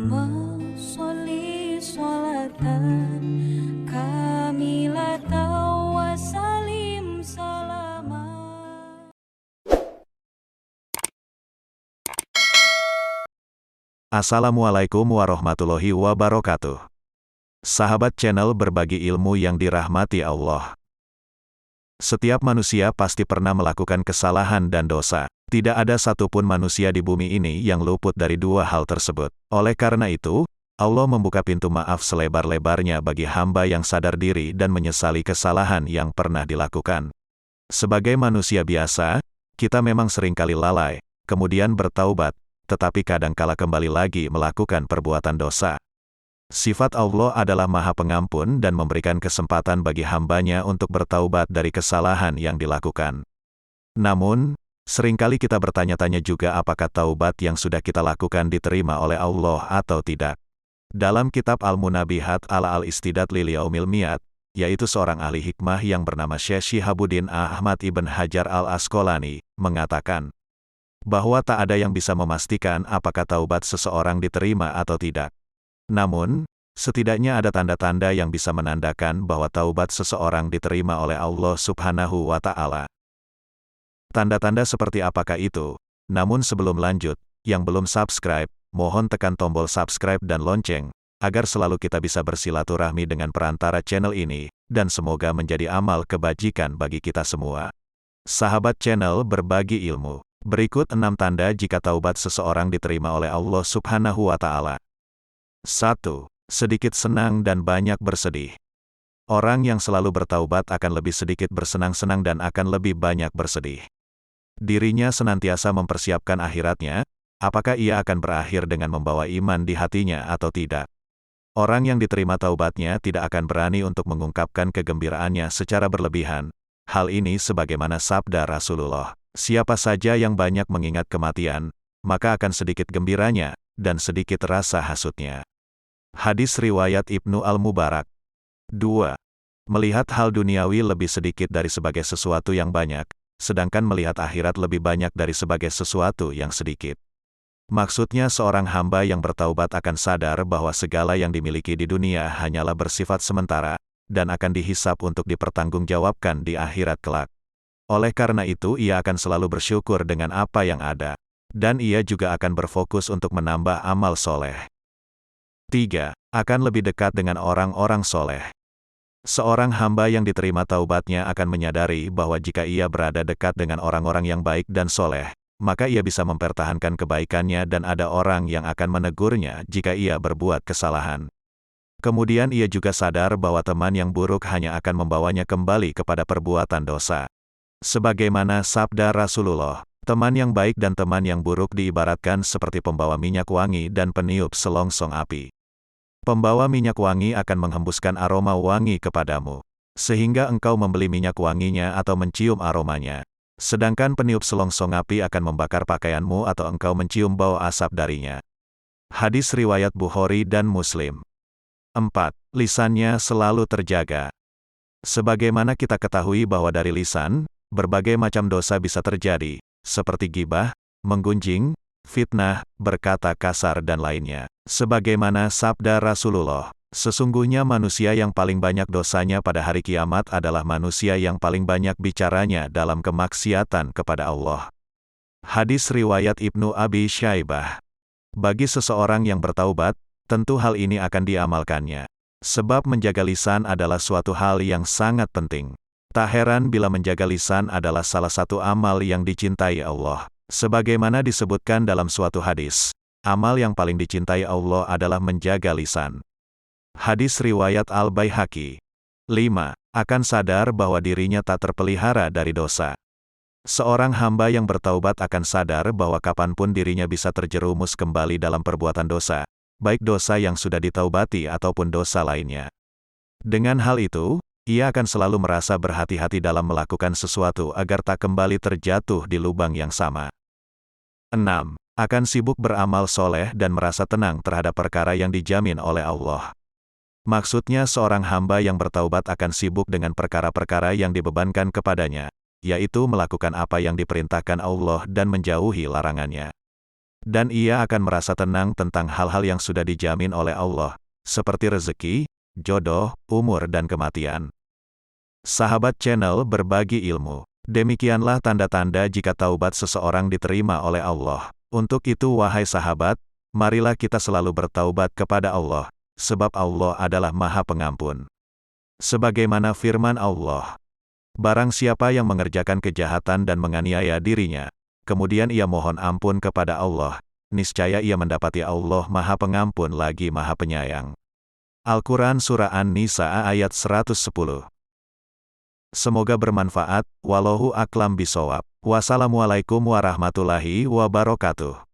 Allahumma sholli sholatan kamilatan wa salim salaman. Assalamualaikum warahmatullahi wabarakatuh. Sahabat channel berbagi ilmu yang dirahmati Allah. Setiap manusia pasti pernah melakukan kesalahan dan dosa. Tidak ada satupun manusia di bumi ini yang luput dari dua hal tersebut. Oleh karena itu, Allah membuka pintu maaf selebar-lebarnya bagi hamba yang sadar diri dan menyesali kesalahan yang pernah dilakukan. Sebagai manusia biasa, kita memang seringkali lalai, kemudian bertaubat, tetapi kadangkala kembali lagi melakukan perbuatan dosa. Sifat Allah adalah Maha Pengampun dan memberikan kesempatan bagi hambanya untuk bertaubat dari kesalahan yang dilakukan. Namun, seringkali kita bertanya-tanya juga apakah taubat yang sudah kita lakukan diterima oleh Allah atau tidak. Dalam kitab Al-Munabihat ala Al-Istidat Lilyaumil Mi'ad, yaitu seorang ahli hikmah yang bernama Syekh Shihabuddin Ahmad Ibn Hajar Al-Asqalani, mengatakan bahwa tak ada yang bisa memastikan apakah taubat seseorang diterima atau tidak. Namun, setidaknya ada tanda-tanda yang bisa menandakan bahwa taubat seseorang diterima oleh Allah Subhanahu wa Ta'ala. Tanda-tanda seperti apakah itu? Namun sebelum lanjut, yang belum subscribe, mohon tekan tombol subscribe dan lonceng, agar selalu kita bisa bersilaturahmi dengan perantara channel ini, dan semoga menjadi amal kebajikan bagi kita semua. Sahabat channel berbagi ilmu. Berikut 6 tanda jika taubat seseorang diterima oleh Allah Subhanahu wa Ta'ala. 1. Sedikit senang dan banyak bersedih. Orang yang selalu bertaubat akan lebih sedikit bersenang-senang dan akan lebih banyak bersedih. Dirinya senantiasa mempersiapkan akhiratnya, apakah ia akan berakhir dengan membawa iman di hatinya atau tidak. Orang yang diterima taubatnya tidak akan berani untuk mengungkapkan kegembiraannya secara berlebihan. Hal ini sebagaimana sabda Rasulullah, siapa saja yang banyak mengingat kematian, maka akan sedikit gembiranya, dan sedikit rasa hasutnya. Hadis riwayat Ibnu Al-Mubarak. 2. Melihat hal duniawi lebih sedikit dari sebagai sesuatu yang banyak, sedangkan melihat akhirat lebih banyak dari sebagai sesuatu yang sedikit. Maksudnya seorang hamba yang bertaubat akan sadar bahwa segala yang dimiliki di dunia hanyalah bersifat sementara, dan akan dihisap untuk dipertanggungjawabkan di akhirat kelak. Oleh karena itu ia akan selalu bersyukur dengan apa yang ada. Dan ia juga akan berfokus untuk menambah amal soleh. 3. Akan lebih dekat dengan orang-orang soleh. Seorang hamba yang diterima taubatnya akan menyadari bahwa jika ia berada dekat dengan orang-orang yang baik dan soleh, maka ia bisa mempertahankan kebaikannya dan ada orang yang akan menegurnya jika ia berbuat kesalahan. Kemudian ia juga sadar bahwa teman yang buruk hanya akan membawanya kembali kepada perbuatan dosa. Sebagaimana sabda Rasulullah, teman yang baik dan teman yang buruk diibaratkan seperti pembawa minyak wangi dan peniup selongsong api. Pembawa minyak wangi akan menghembuskan aroma wangi kepadamu, sehingga engkau membeli minyak wanginya atau mencium aromanya. Sedangkan peniup selongsong api akan membakar pakaianmu atau engkau mencium bau asap darinya. Hadis riwayat Bukhari dan Muslim. 4. Lisannya selalu terjaga. Sebagaimana kita ketahui bahwa dari lisan, berbagai macam dosa bisa terjadi, seperti ghibah, menggunjing, fitnah, berkata kasar dan lainnya. Sebagaimana sabda Rasulullah, sesungguhnya manusia yang paling banyak dosanya pada hari kiamat adalah manusia yang paling banyak bicaranya dalam kemaksiatan kepada Allah. Hadis riwayat Ibnu Abi Syaibah. Bagi seseorang yang bertaubat, tentu hal ini akan diamalkannya. Sebab menjaga lisan adalah suatu hal yang sangat penting. Tak heran bila menjaga lisan adalah salah satu amal yang dicintai Allah. Sebagaimana disebutkan dalam suatu hadis, amal yang paling dicintai Allah adalah menjaga lisan. Hadis riwayat Al-Baihaqi. 5. Akan sadar bahwa dirinya tak terpelihara dari dosa. Seorang hamba yang bertaubat akan sadar bahwa kapanpun dirinya bisa terjerumus kembali dalam perbuatan dosa, baik dosa yang sudah ditaubati ataupun dosa lainnya. Dengan hal itu, ia akan selalu merasa berhati-hati dalam melakukan sesuatu agar tak kembali terjatuh di lubang yang sama. 6. Akan sibuk beramal soleh dan merasa tenang terhadap perkara yang dijamin oleh Allah. Maksudnya seorang hamba yang bertaubat akan sibuk dengan perkara-perkara yang dibebankan kepadanya, yaitu melakukan apa yang diperintahkan Allah dan menjauhi larangannya. Dan ia akan merasa tenang tentang hal-hal yang sudah dijamin oleh Allah, seperti rezeki, jodoh, umur dan kematian. Sahabat channel Berbagi Ilmu. Demikianlah tanda-tanda jika taubat seseorang diterima oleh Allah. Untuk itu wahai sahabat, marilah kita selalu bertaubat kepada Allah, sebab Allah adalah Maha Pengampun. Sebagaimana firman Allah, barang siapa yang mengerjakan kejahatan dan menganiaya dirinya, kemudian ia mohon ampun kepada Allah, niscaya ia mendapati Allah Maha Pengampun lagi Maha Penyayang. Al-Quran Surah An-Nisa ayat 110. Semoga bermanfaat, wallahu a'lam bishawab. Wassalamualaikum warahmatullahi wabarakatuh.